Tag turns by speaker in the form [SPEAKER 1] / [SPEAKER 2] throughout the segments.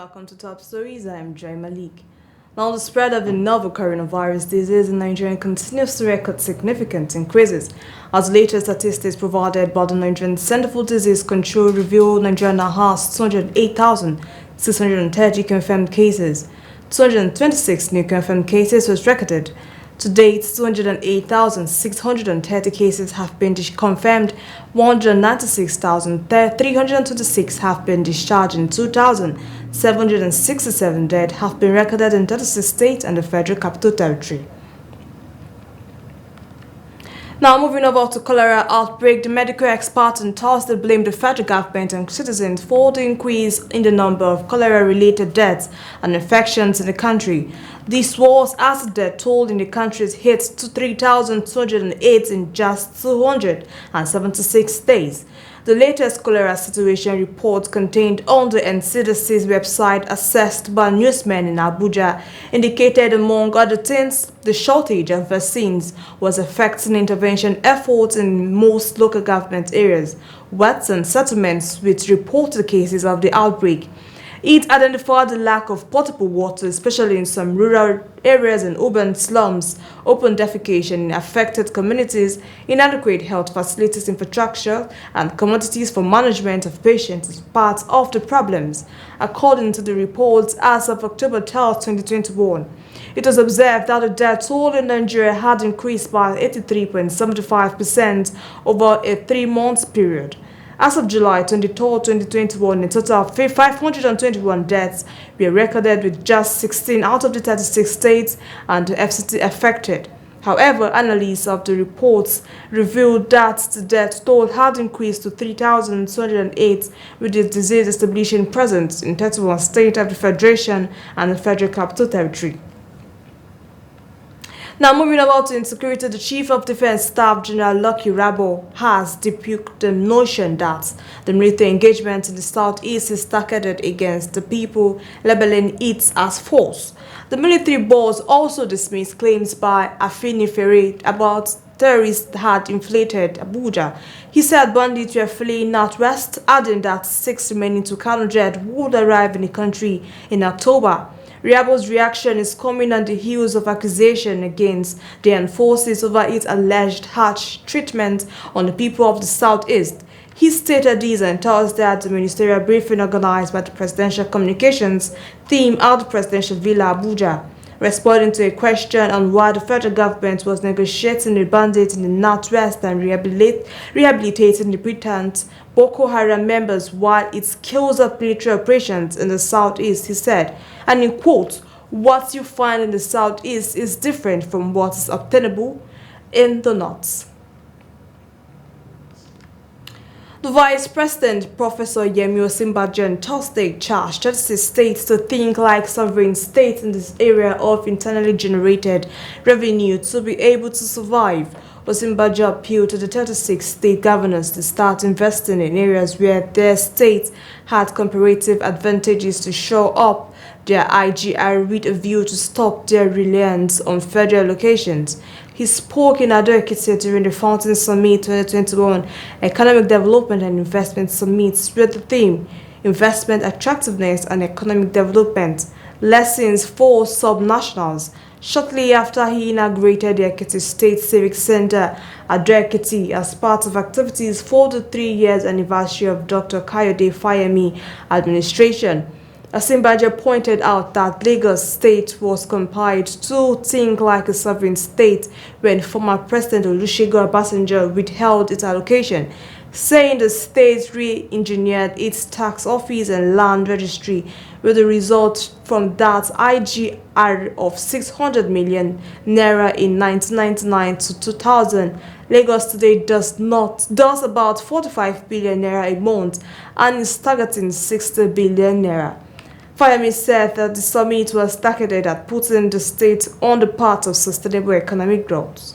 [SPEAKER 1] Welcome to Top Stories. I am Jay Malik. Now, the spread of the novel coronavirus disease in Nigeria continues to record significant increases. As latest statistics provided by the Nigerian Center for Disease Control revealed, Nigeria now has 208,630 confirmed cases. 226 new confirmed cases was recorded. To date, 208,630 cases have been confirmed, 196,326 have been discharged, and 2,767 dead have been recorded in 36 states and the Federal Capital Territory. Now, moving over to cholera outbreak, the medical experts on Thursday blamed the federal government and citizens for the increase in the number of cholera-related deaths and infections in the country. This was as the death toll in the country hit to 3,208 in just 276 days. The latest cholera situation report contained on the NCDC's website, assessed by newsmen in Abuja, indicated, among other things, the shortage of vaccines was affecting intervention efforts in most local government areas, wards and settlements with reported cases of the outbreak. It identified the lack of potable water, especially in some rural areas and urban slums, open defecation in affected communities, inadequate health facilities infrastructure, and commodities for management of patients as part of the problems. According to the reports, as of October 12, 2021, it was observed that the death toll in Nigeria had increased by 83.75% over a 3-month period. As of July 23, 2021, a total of 521 deaths were recorded, with just 16 out of the 36 states and the FCT affected. However, analysis of the reports revealed that the death toll had increased to 3,208, with the disease establishing presence in 31 states of the Federation and the Federal Capital Territory. Now, moving about to insecurity, the Chief of Defense Staff General Lucky Rabo has debunked the notion that the military engagement in the southeast is targeted against the people, labeling it as false. The military boss also dismissed claims by Afenifere about terrorists had inflated Abuja. He said bandits were fleeing northwest, adding that 6 remaining Tucano jet would arrive in the country in October. Riabo's reaction is coming on the heels of accusation against the armed forces over its alleged harsh treatment on the people of the southeast. He stated this on Thursday at the ministerial briefing organized by the Presidential Communications team at the Presidential Villa, Abuja. Responding to a question on why the federal government was negotiating the bandits in the northwest and rehabilitating the militant Boko Haram members while it scales up military operations in the southeast, he said, and in quote, "What you find in the southeast is different from what is obtainable in the north." The Vice President, Professor Yemi Osinbajo, on Thursday charged 36 states to think like sovereign states in this area of internally generated revenue to be able to survive. Osinbajo appealed to the 36 state governors to start investing in areas where their states had comparative advantages to shore up their IGR with a view to stop their reliance on federal locations. He spoke in Ado-Ekiti during the Fountain Summit 2021 Economic Development and Investment Summits with the theme Investment Attractiveness and Economic Development, Lessons for Subnationals. Shortly after he inaugurated the Ekiti State Civic Center at Ado-Ekiti as part of activities for the 3-year anniversary of Dr. Kayode Fayemi administration. Osinbajo pointed out that Lagos State was compelled to think like a sovereign state when former President Olusegun Obasanjo withheld its allocation, saying the state re-engineered its tax office and land registry, with the result from that IGR of 600 million naira in 1999 to 2000. Lagos today does about 45 billion naira a month and is targeting 60 billion naira. Fayemi said that the summit was targeted at putting the state on the path of sustainable economic growth.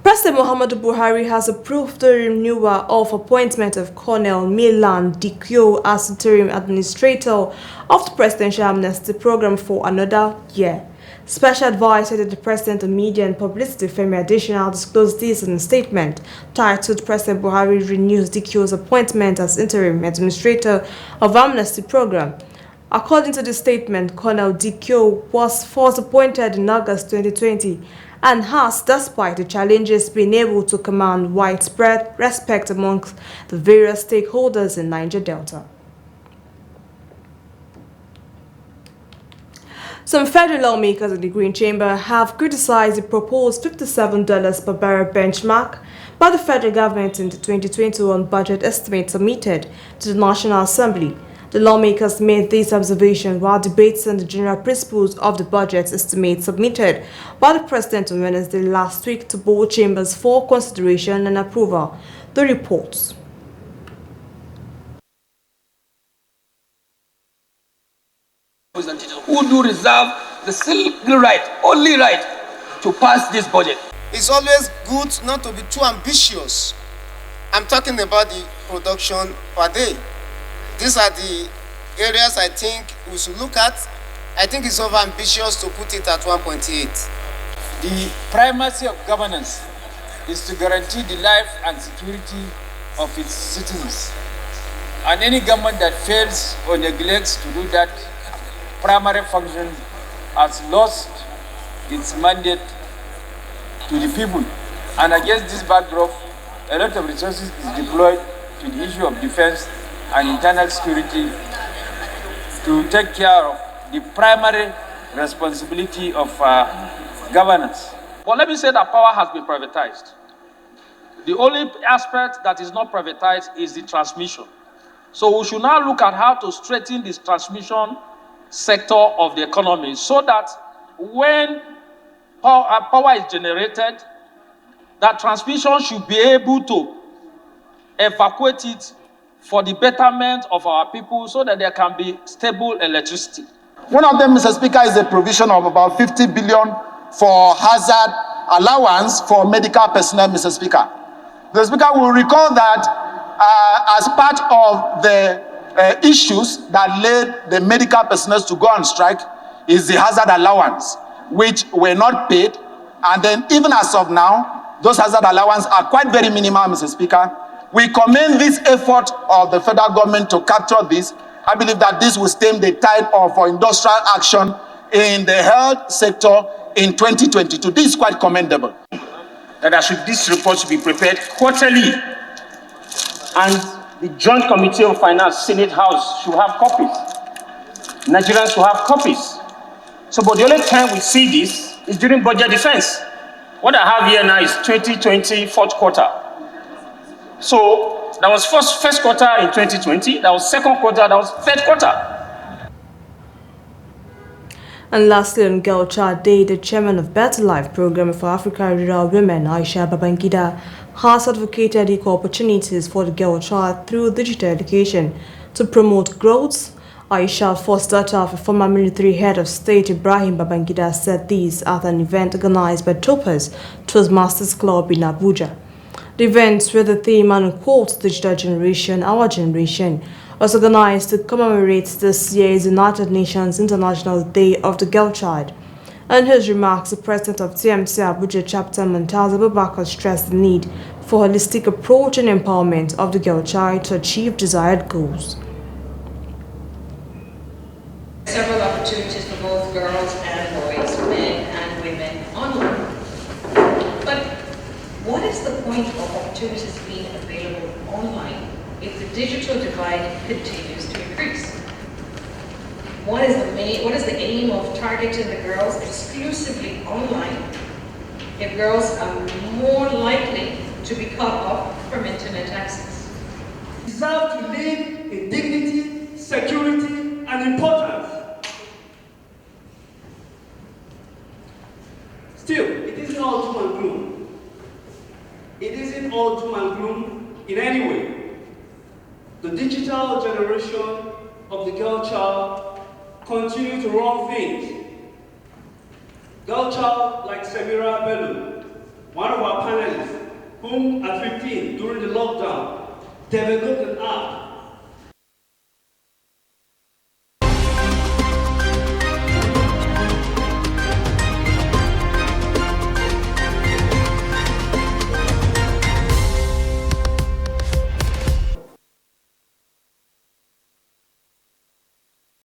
[SPEAKER 1] President Muhammadu Buhari has approved the renewal of appointment of Colonel Milan Dikio as interim administrator of the Presidential Amnesty Program for another year. Special advisor to the President of Media and Publicity, Femi Adesina, disclosed this in a statement titled President Buhari renews DQ's appointment as interim administrator of Amnesty Program. According to the statement, Colonel DQ was first appointed in August 2020 and has, despite the challenges, been able to command widespread respect amongst the various stakeholders in Niger Delta. Some federal lawmakers in the Green Chamber have criticized the proposed $57 per barrel benchmark by the federal government in the 2021 budget estimate submitted to the National Assembly. The lawmakers made this observation while debating the general principles of the budget estimate submitted by the President on Wednesday last week to both chambers for consideration and approval. The reports.
[SPEAKER 2] Who do reserve the single right, only right, to pass this budget.
[SPEAKER 3] It's always good not to be too ambitious. I'm talking about the production per day. These are the areas I think we should look at. I think it's over ambitious to put it at 1.8.
[SPEAKER 4] The primacy of governance is to guarantee the life and security of its citizens. And any government that fails or neglects to do that primary function has lost its mandate to the people. And against this backdrop, a lot of resources is deployed to the issue of defense and internal security to take care of the primary responsibility of governance.
[SPEAKER 2] But let me say that power has been privatized. The only aspect that is not privatized is the transmission. So we should now look at how to strengthen this transmission sector of the economy so that when power is generated, that transmission should be able to evacuate it for the betterment of our people so that there can be stable electricity.
[SPEAKER 5] One of them, Mr. Speaker, is the provision of about 50 billion for hazard allowance for medical personnel, Mr. Speaker. The Speaker will recall that as part of the issues that led the medical personnel to go on strike is the hazard allowance, which were not paid. And then even as of now, those hazard allowances are quite very minimal, Mr. Speaker. We commend this effort of the federal government to capture this. I believe that this will stem the tide of industrial action in the health sector in 2022. This is quite commendable.
[SPEAKER 6] That this report should be prepared quarterly, and the Joint Committee of Finance, Senate House, should have copies. Nigerians should have copies. So, but the only time we see this is during budget defense. What I have here now is 2020 fourth quarter. So, that was first quarter in 2020, that was second quarter, that was third quarter.
[SPEAKER 1] And lastly, on Girl Child Day, the chairman of Better Life Program for African Rural Women, Aisha Babangida, has advocated equal opportunities for the girl child through digital education to promote growth. Aisha, first daughter of a former military head of state, Ibrahim Babangida, said this at an event organized by Topaz Toastmasters Club in Abuja. The event, with the theme and quote Digital Generation, Our Generation, was organized to commemorate this year's United Nations International Day of the Girl Child. In his remarks, the president of TMC Abuja chapter, Mumtaz Abubakar, stressed the need for holistic approach and empowerment of the girl child to achieve desired goals.
[SPEAKER 7] Several opportunities for both girls and boys, men and women online. But what is the point of opportunities being available online if the digital divide continues to increase? What is the aim of targeting the girls exclusively online if girls are more likely to be cut off from internet access?
[SPEAKER 8] We deserve to live in dignity, security, and importance. Still, it isn't all doom and gloom. It isn't all doom and gloom in any way. The digital generation of the girl child continue to run things. Girl child like Samira Bello, one of our panelists, whom at 15 during the lockdown developed an app